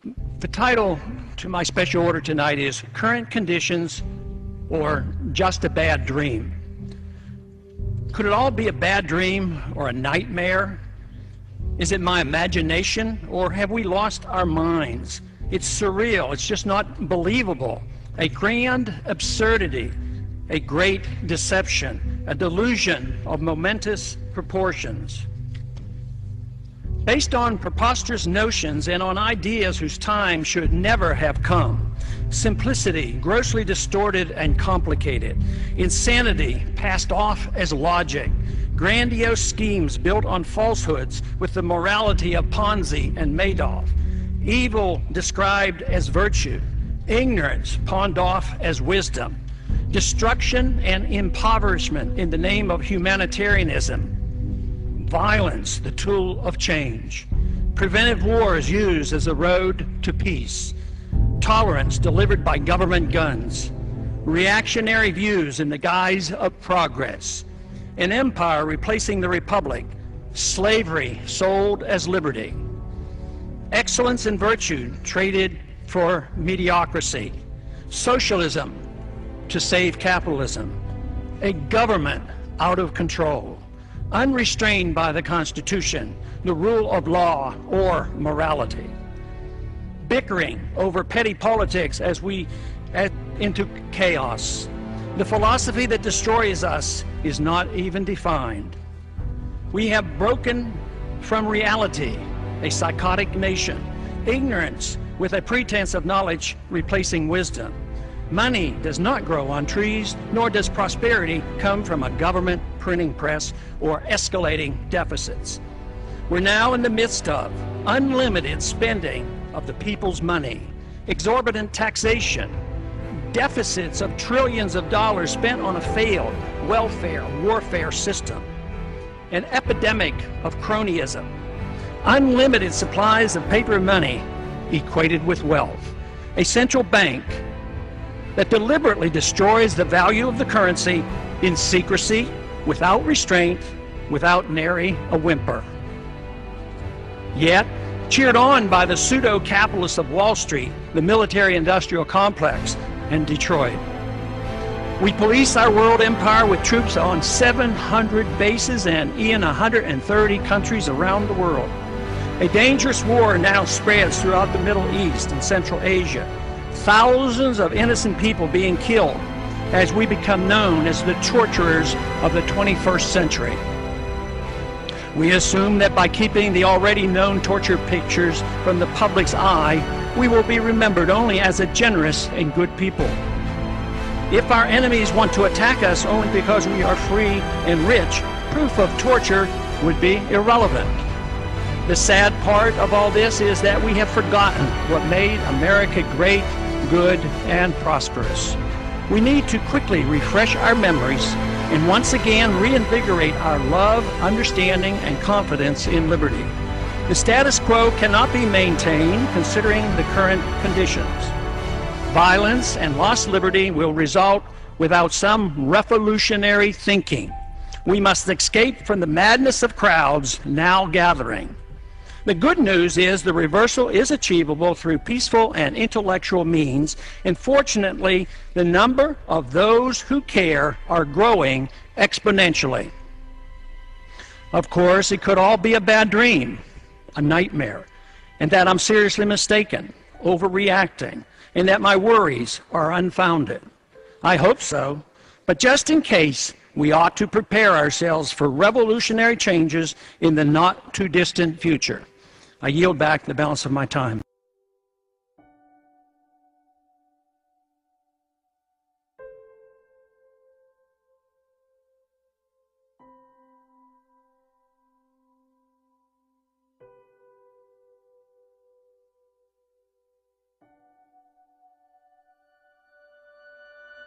The title to my special order tonight is Current Conditions or Just a Bad Dream. Could it all be a bad dream or a nightmare? Is it my imagination, or have we lost our minds? It's surreal, it's just not believable. A grand absurdity, a great deception, a delusion of momentous proportions. Based on preposterous notions and on ideas whose time should never have come. Simplicity, grossly distorted and complicated. Insanity, passed off as logic. Grandiose schemes built on falsehoods with the morality of Ponzi and Madoff. Evil described as virtue. Ignorance pawned off as wisdom. Destruction and impoverishment in the name of humanitarianism. Violence, the tool of change. Preventive wars used as a road to peace. Tolerance delivered by government guns. Reactionary views in the guise of progress. An empire replacing the republic. Slavery sold as liberty. Excellence and virtue traded for mediocrity. Socialism to save capitalism. A government out of control. Unrestrained by the Constitution, the rule of law, or morality. Bickering over petty politics as we head into chaos. The philosophy that destroys us is not even defined. We have broken from reality, a psychotic nation. Ignorance with a pretense of knowledge replacing wisdom. Money does not grow on trees, nor does prosperity come from a government printing press or escalating deficits. We're now in the midst of unlimited spending of the people's money, exorbitant taxation, deficits of trillions of dollars spent on a failed welfare warfare system, an epidemic of cronyism, unlimited supplies of paper money equated with wealth, a central bank that deliberately destroys the value of the currency in secrecy, without restraint, without nary a whimper. Yet, cheered on by the pseudo-capitalists of Wall Street, the military-industrial complex, and Detroit. We police our world empire with troops on 700 bases and in 130 countries around the world. A dangerous war now spreads throughout the Middle East and Central Asia. Thousands of innocent people being killed as we become known as the torturers of the 21st century. We assume that by keeping the already known torture pictures from the public's eye, we will be remembered only as a generous and good people. If our enemies want to attack us only because we are free and rich, proof of torture would be irrelevant. The sad part of all this is that we have forgotten what made America great, good, and prosperous. We need to quickly refresh our memories and once again reinvigorate our love, understanding, and confidence in liberty. The status quo cannot be maintained considering the current conditions. Violence and lost liberty will result without some revolutionary thinking. We must escape from the madness of crowds now gathering. The good news is the reversal is achievable through peaceful and intellectual means, and fortunately, the number of those who care are growing exponentially. Of course, it could all be a bad dream, a nightmare, and that I'm seriously mistaken, overreacting, and that my worries are unfounded. I hope so, but just in case, we ought to prepare ourselves for revolutionary changes in the not-too-distant future. I yield back the balance of my time.